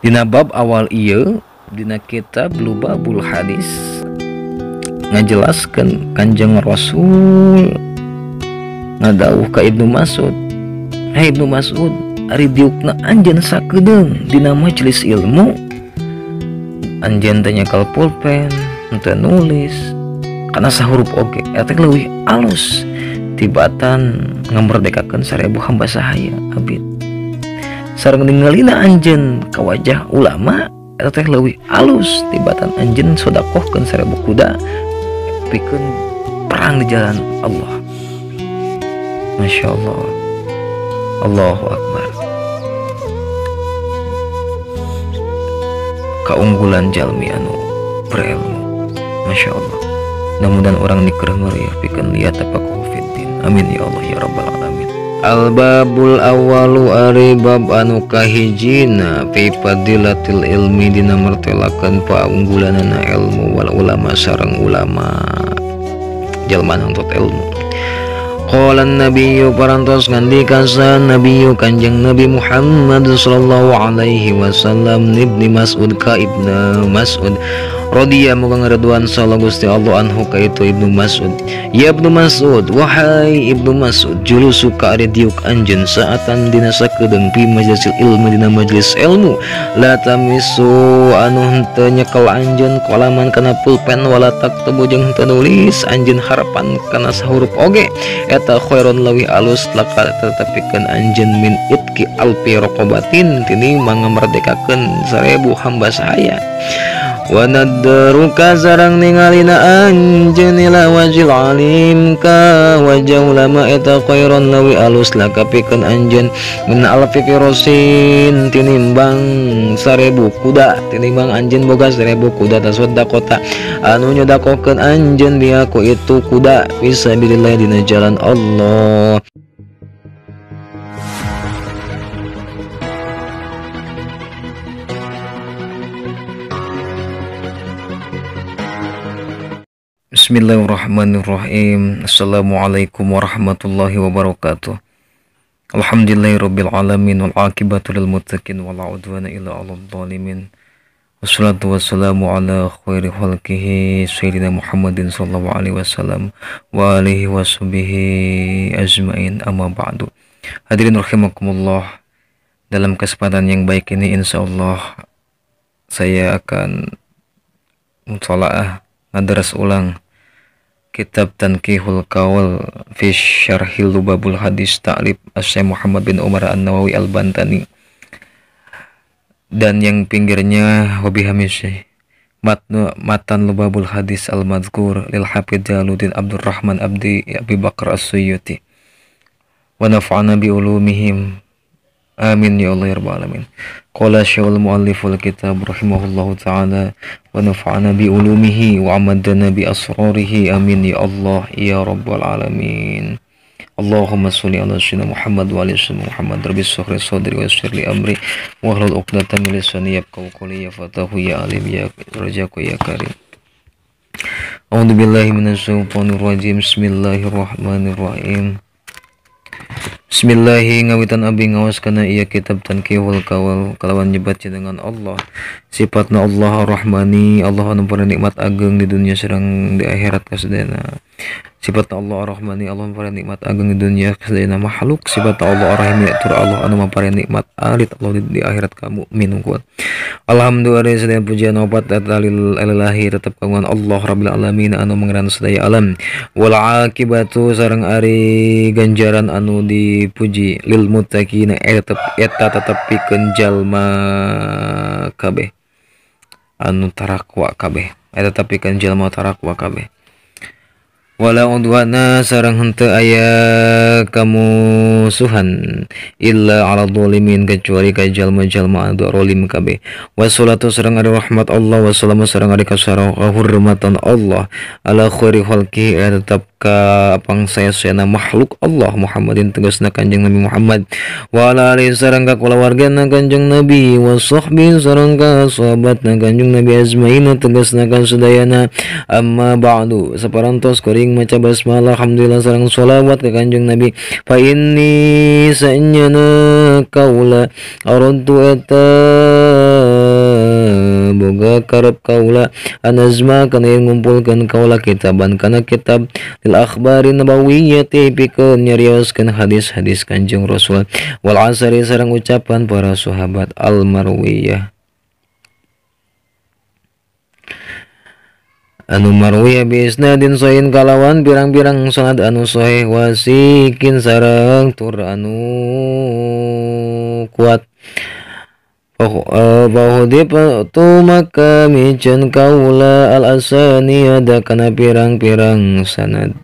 Dina bab awal ieu dina kitab Lubabul Hadis ngajelaskeun Kanjeng Rasul ngadawuh ka Ibnu Mas'ud, "Hai Ibnu Mas'ud, ari diukna anjeun sakedeung dina majelis ilmu, anjeun teh nyekel pulpen, henteu nulis, kana sahurup oge eta leuwih alus tibatan ngamerdekakeun 1000 hamba sahaya abid. Sareng ningalina anjeun ka wajah ulama eta teh leuwih alus tibatan anjeun sodakohkeun 1000 kuda pikeun perang di jalan Allah." Masya Allah, Allahu Akbar. Keunggulan jalmi anu berilmu, Masya Allah. Mudah-mudahan orang niker ngeureuyeuh pikeun liat tafaqahu fiddin. Amin ya Allah ya rabbal alamin. Al-babul awalu ari bab anu kahijina fi fadilatil ilmi dina martelakeun paunggulanana ilmu wal ulama sareng ulama jalma nuntut ilmu. Qala an-nabiyyu parantos ngandikasan nabiyyu Kanjeng Nabi Muhammad sallallahu alaihi wasallam Ibnu Mas'ud ka Ibnu Mas'ud radhiya moga ngaridwan sallallahu Gusti Allah anhu ka itu Ibnu Mas'ud. Ya Ibnu Mas'ud, wahai Ibnu Mas'ud, julusu ka ari diuk anjeun saatan dina sakedeung pi majlisil ilmu dina majelis ilmu, la tamisu anu henteu nyekel anjeun kalaman kana pulpen wala taktubu jeung henteu nulis anjeun harapan kana sahurup oge, eta khairun leuwih alus laka tetepikeun anjeun min itqi alfi raqabatin tinimbang ngamerdekakeun 1000 hamba sahaya. Wa nadruka sareng ningalina anjeun ila wajil alim ka wajah ulama eta khairon leuwih alus laka pikeun anjeun min alfi firosin tinimbang 1000 kuda, tinimbang anjeun boga 1000 kuda tasodaqota anu nyodakokeun anjeun biha ku itu kuda fisabilillah dina jalan Allah. Bismillahirrahmanirrahim. Assalamualaikum warahmatullahi wabarakatuh. Alhamdulillahirabbil alamin wal aqibatu lil muttaqin wala udwana illa 'alal zalimin. Wassalatu wassalamu ala khairi khalqihi sayyidina Muhammadin sallallahu alaihi wasallam wa alihi washabihi ajmain, amma ba'du. Hadirin rahimakumullah, dalam kesempatan yang baik ini insyaallah saya akan mutalaah ngadras ulang kitab Tanqihul Qaul fi Syarhil Lubabul Hadis ta'lif Asy-Syaikh Muhammad bin Umar An-Nawawi Al-Bantani, dan yang pinggirnya wabihamisy matan Lubabul Hadis Al-Madzkur lil Hafidz Jalaluddin Abdurrahman Abi Bakar As-Suyuti wa nafa'ana bi ulumihim amin ya Allah ya rabbal alamin. Qala syaikhul mualliful kitab rahimahullahu ta'ala wa nafa'ana bi ulumihi wa amadana bi asrarihi amin ya Allah ya rabbal alamin. Allahumma sholli ala sayyidina Muhammad wa ali sayyidina Muhammad rabbi shrah sadri wa yassir li amri wa hlul 'uqdatam min lisani yafqahu qawli ya fatahu ya alim ya rajaku ya karim. A'udzu billahi minasy syaithanir rajim. Bismillahirrahmanirrahim. Bismillahi ngawitan abi ngawas kana iya kitab Tanqihul Qaul kalawan nyebat dengan Allah sifatna Allah Ar-Rahmani, Allah anu paring nikmat ageng di dunia sareng di akhirat kasadayana. Sifatna Allah Ar-Rahmani, Allah paring nikmat ageng di dunia kasadayana makhluk. Sifatna Allah Ar-Rahim, tur Allah anu paring nikmat alit Allah di akhirat ka mukmin unggul. Alhamdulillah sadaya pujian opat lillahi tetep kagungan Allah Rabbil alamin anu mangran sadaya alam. Wal aqibatu sareng ari ganjaran anu dipuji lil muttaqina eta tetep pikeun jalma kabeh anu tarakwa kabeh, eta tetep pikeun jalma tarakwa kabeh. Wala udwana sareng henteu aya kamusuhan illa 'alal zalimin kecuali ka jalma-jalma anu zalim kabeh. Wassalatu sareng ari rahmat Allah wassalamu sareng ari kahormatan Allah ala khairi khalqi tetep ka pangsayasana makhluk Allah Muhammadin tegasna Kanjeng Nabi Muhammad wa ala alihi sareng ka kulawargana Kanjeng Nabi wa sahbi sareng ka sahabatna Kanjeng Nabi azmain tegasna ka sadayana. Amma ba'du, saparantos kuring maca basmalah alhamdulillah sareng sholawat ka Kanjeng Nabi. Fa inni sa'nyana kaula aradtu eta karep kaula anazma kana ngumpulkeun kaula kitaban kana kitab lil akhbari nabawiyyati pikeun nyarioskeun hadis-hadis Kanjeng Rasul wal asari sareng ucapan para sahabat al marwiyah anu marwiyah bi isnadin sahin kalawan pirang-pirang sanad anu sahih wasikin sareng tur anu kuat bahudi tu maka micen kaula al asani ada kana pirang-pirang sanad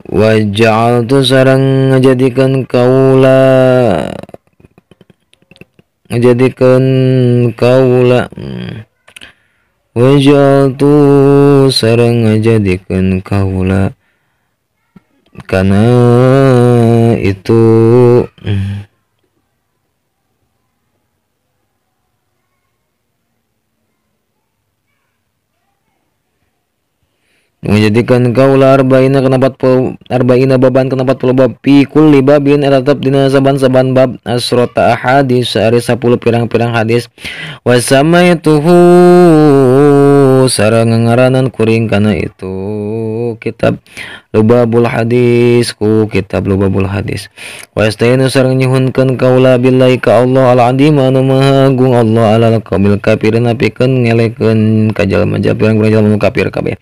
waja'al tu sareng ngajadikeun kaula wajal tu sareng ngajadikeun kaula kana itu menjadikan kaula arba'ina kana 40 arba'ina baban kana 40 bab fi kulli babin tetep dina saban-saban bab asrota ahadis ari 10 pirang-pirang hadis wa samaituhu sareng ngaranan kuring kana itu kitab Lubabul Hadis ku kitab Lubabul Hadis wa astainu sareng nyuhunkeun kaula billahi ka Allah al-azim anu maha agung Allah alal qabil kafirin apikeun ngelekeun ka jalma-jalma pirang-pirang jalma kafir kabeh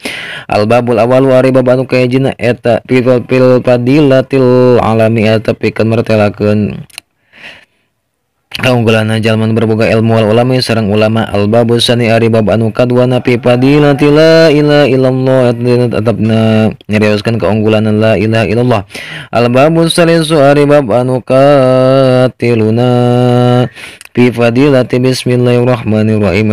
al-babul awalu ari bab anu kayjina eta fil fadilatil alami eta pikeun martelakeun kaunggulan jalman berboga ilmu wal ulama sareng ulama al-babu sani ari bab anu kadua napi fadilati la ilaha illallah tetepna nyarioskeun kaunggulan la ilaha illallah al-babu salisu ari bab anu katiluna fi fadilati bismillahirrahmanirrahim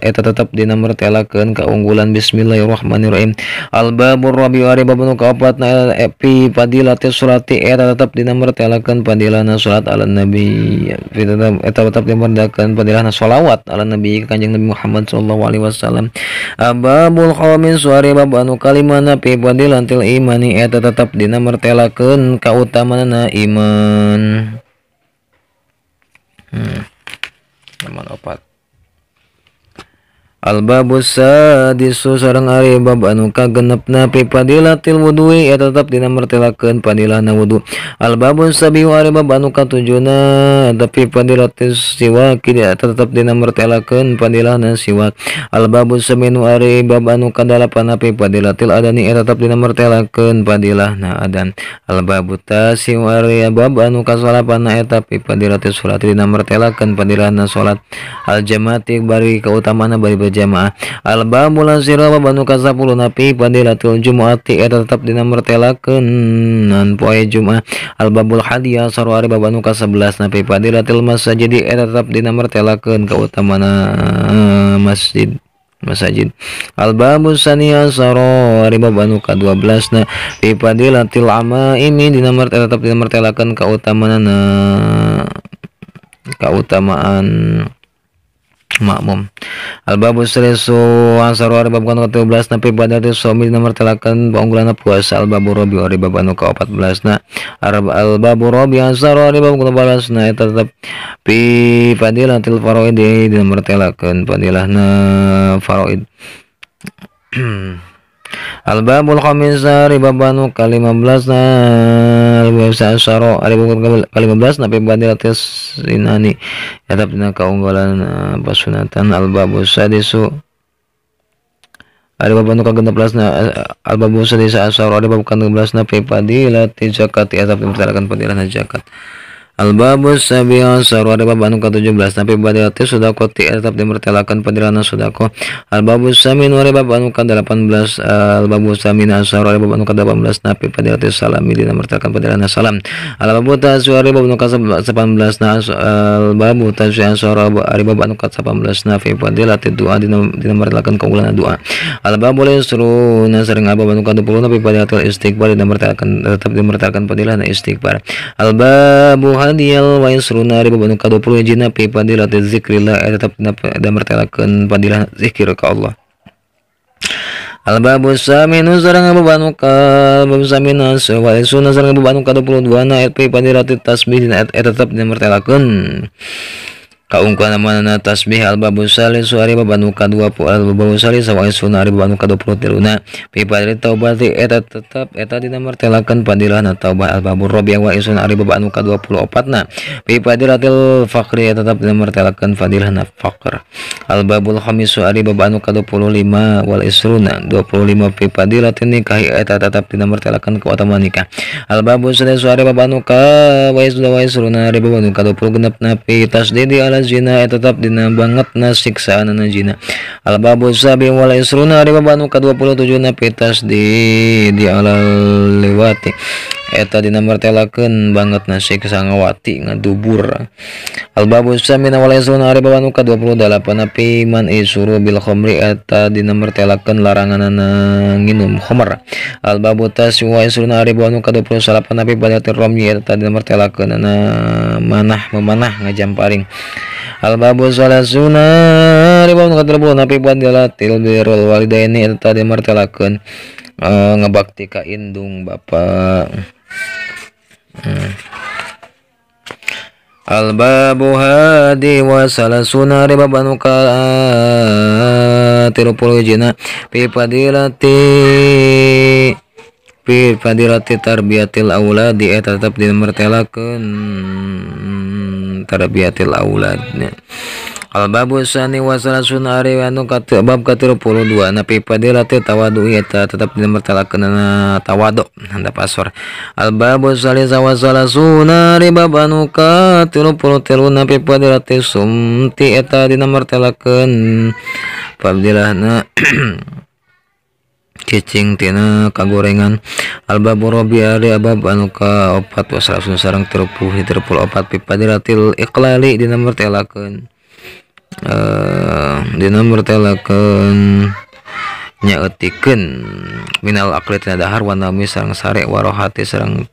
eta tetep dina martelakeun kaunggulan bismillahirrahmanirrahim al-babur rabi ari bab anu kaopatna fi fadilati surati eta tetep dina martelakeun fadilana salat ala nabi eta tetep dimardakeun fadilana shalawat ala nabi Kanjeng Nabi Muhammad sallallahu alaihi wasallam babul khamis ari bab anu kalimana fi fadilatil imani eta tetep dina martelakeun kautamanana iman Nomor 4 al-babus sadisu sareng ari bab anu kagenepna fi fadilatil wudu'i eta tetep dina martelakeun fadilahna wudu al-babus sabiu ari bab anu katujuna tapi fadilatis siwak eta tetep dina martelakeun fadilahna siwak al-babus saminu ari bab anu kadalapan fi fadilatil adani eta tetep dina martelakeun fadilahna adan al-babut tasiu ari bab anu kasalapan eta fi fadilatis salat dina martelakeun fadilahna salat al-jamaati bari kautamaana bari jamaah al-babul asira bab anu ka-10 napi fadilatul jumu'ati eta tetep dina martelakeun nan poe Jumat al-babul hadiya saru ari bab anu ka-11 napi fadilatil masjid eta tetep dina martelakeun kautamaana masjid al-babus saniya saru ari bab anu ka-12 na fi fadilatil amaimi dina tetep dina martelakeun kautamaan makmum al-babus salisu asaru ari bab anu ka-13 napi badati shaumi dina martelakeun paunggulana puasa al-babu rabi ari bab anu ka-14 na al-babu rabi asaru ari bab ka-14 na eta tetep fi fadilatil faraid dina martelakeun fadilahna faraid al-babul khamis ari bab anu ka-15 na al-babsa asyara ari bab ka-15 napi fadilatis sinani tetep dina kaunggulan pasunatan al-babus sadisu ari bab anu ka-16 na al-babus sadisu asyara ari bab ka-16 napi fadilati zakat tetep dimartelakeun fadilahna zakat al-babus sabi'u asyara ari bab anu ka-17 napi fadilati sedekati tetep dimartelakeun fadilahna sedekah al-babus saminu ari bab anu ka-18 al-babus samina asyara ari bab anu ka-18 napi fadilati salami dimartelakeun fadilahna salam al-babut tasi'u ari bab anu ka-18 na al-babut tasi'u asyara ari bab anu ka-18 napi fadilati doa dimartelakeun kaunggulan doa al-babul isruna sareng bab anu ka-20 napi fadilatul istighfar tetep dimartelakeun fadilahna istighfar al-babu hadiyal wa isruna ari bab anu ka-20 hijina fi fadilatiz zikrillah tetep dimartelakeun fadilah zikir ka Allah al-babus saminu sareng bab anu ka-bab samina wa isruna sareng bab anu ka-22 na fi fadilatit tasbih tetep dimartelakeun kaungkuan mana tasbih al-babu salis ari bab anu ka-20 al-babu salis wa isuna ari bab anu ka-23 fi fadli taubati eta tetep eta dina martelakeun fadilahna taubah al-babu rabi' wa isuna ari bab anu ka-24 na fi fadilatil faqri eta tetep dina martelakeun fadilahna faqr al-babul khamis ari bab anu ka-25 wal isruna 25 fi fadilatin nikah eta tetep dina martelakeun keutamaan nikah al-babu salis ari bab anu ka wa isuna ari bab anu ka-20 genepna fi tasdidi ala zina tetap dina banget na siksaan na zina al-babu sabi wal isruna ari bab anu ka-27 na pitas di ala lewati eta dina martelakeun banget na siksa ngawati ngadubur al-babu samina wal isruna ari bab anu ka-28 na piman isuru bil khamri eta dina martelakeun laranganna nginum khamr al-babu tas wa isruna ari bab anu ka-28 na pibadatir ramyi eta dina martelakeun na memanah ngajamparing al-babu salasuna ribu ka-30 napi fadilatil birrul walidaini eta tadi martelakeun ngabakti ka indung bapa al-babu hadi wa salasuna ribu anu ka-30 jina fi fadilati tarbiyatil auladi eta tetep dimartelakeun tarbiyatil aulad al-babu sani wa salasuna ari anu bab ka-32 na fi fadilati tawadu eta tetep dimartelakeun tawadu handap asor al-babu salisa wa salasuna ari bab anu ka-33 na fi fadilati sumti eta dimartelakeun fadilahna cicing tina kagorengan al-babu rabi' ari bab anu ka-4 wa salasuna sareng 34 fi fadilatil iqlali dina martelakeun nyaeutikeun minal aqli tina dahar wa nami sareng sare wa rohati sareng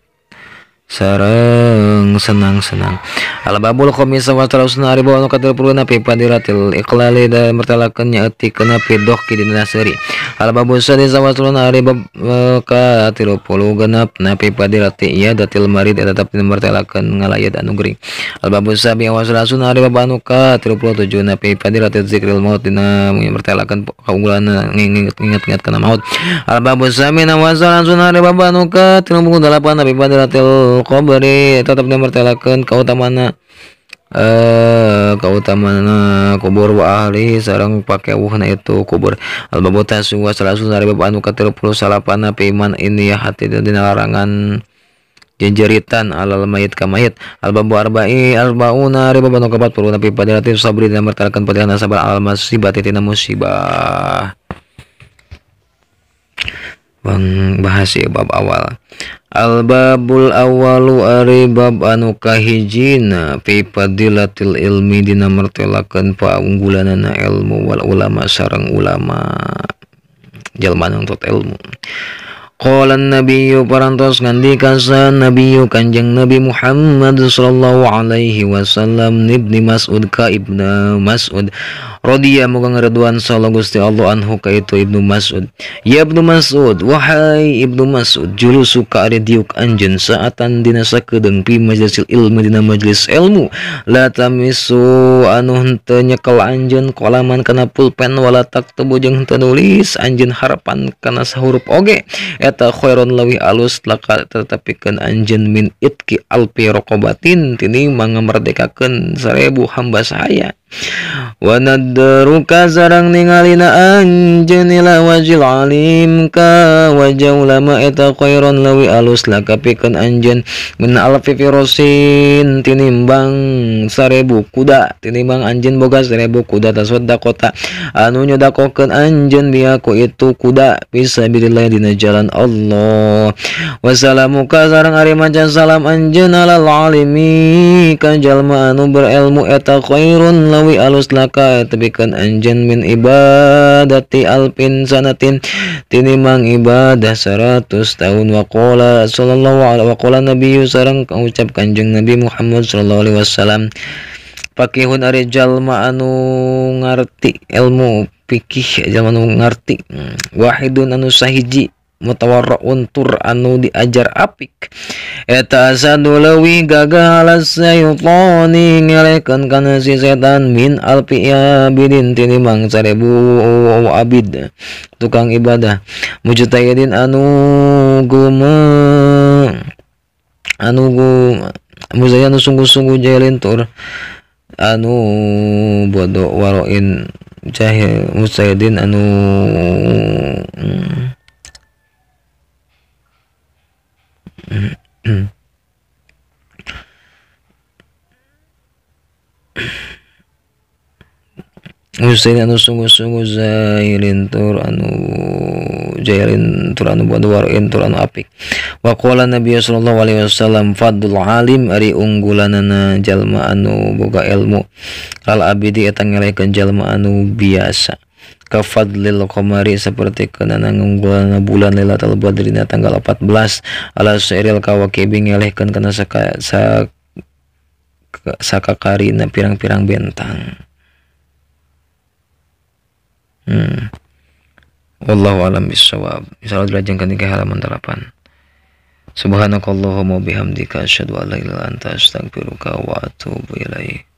senang-senang al-babul khamis wa salasuna ari bab anu ka-30 na fi fadilatil iqlali da martelakeun nyaeutikeun fi dohki dina seuri al-babu sadis wa salasuna ari bab ka-30 genep na fi fadilati iyadatil marid eta tetep dina martelakeun ngalayat anu gering al-babu sabi wa salasuna ari bab anu ka-37 na fi fadilati zikril maut dina martelakeun kaunggulan nginget-inget kana maut al-babu samin wa salasuna ari bab anu ka-38 na fi fadilatil qabri tetep dimartelakeun kautamana kubur wa ahli sareng pakewuhna itu kubur al-babu tasu wa salasuna ari bab anu ka-38 na fi man ini hati dina larangan jenjeritan alal mayit ka mayit al-babu arbauna ari bab anu ka-40 na fi fadilati sabri dina martelakeun fadilahna sabar al musibah tina musibah bahas ya bab awal al-babul awalu ari bab anu kahijina fi fadilatil ilmi dina martelakeun paunggulanana ilmu wal ulama sareng ulama jalma nuntut ilmu qala an-nabiyyu parantos ngandikasan nabiyyu kanjeng Nabi Muhammad sallallahu alaihi wasallam ibni Mas'ud ka ibnu Mas'ud radhiya moga ngaridwan sallallahu Gusti Allah anhu ka itu Ibnu Mas'ud ya Ibnu Mas'ud wahai Ibnu Mas'ud julusu ka ari diuk anjeun saatan dina sakedeung pi majlisil ilmi dina majelis ilmu la tamisu anu henteu nyekel anjeun kalaman kana pulpen wala taktubu jeung henteu nulis anjeun harapan kana sahurup oge eta khairon lawih alus laka tetepikeun anjeun min itki alfi raqabatin tinimbang ngamerdekakeun 1000 hamba sahaya wa nadruka sareng ningalina anjeun ila wajil alim ka wajah ulama eta khairon lawi alus laka pikeun anjeun min alfi firosin tinimbang 1000 kuda tinimbang anjeun boga 1000 kuda tasaddaqota anu nyodakokeun anjeun biya ku itu kuda fisabilillah dina jalan Allah wassalamuka sareng ari maca salam anjeun alal alimi ka jalma anu berilmu eta khairun lawi alus laka tebikeun anjeun min ibadati alfin sanatin tinimang ibadah 100 tahun waqala sallallahu alaihi waqala nabiyyu sareng ucap kanjeng Nabi Muhammad sallallahu alaihi wasallam pakihun ari jalma anu ngarti ilmu fikih jalma anu ngarti wahidun anu sahiji mutawarraun tur anu diajar apik eta asadu leuwih gagah alas saytani ngelekeun kana si setan min alfi abidin tinimang 1000 abid tukang ibadah mujtahidin anu muzayyan sungguh-sungguh jahilin tur anu bodoh waroin jahil mujtahidin anu Musain anu sungguh-sungguh jahilin tur anu bodoh waroin tur anu apik. Wa qala Nabi sallallahu alaihi wasallam fadlul alim ari unggulanana jalma anu boga ilmu al abidi eta ngelekeun jalma anu biasa ka fadlil qamari saperti keunana ngunggulanna bulan Lailatul Badri na tanggal 14 ala sairil kawakibi ngelekeun kana sakakarina pirang-pirang bentang. Wallahu alam bisawab. Insyaallah dilajengkeun di halaman 8. Subhanakallahumma bihamdika asyhadu an la ilaha illa anta astaghfiruka wa atubu ilaik.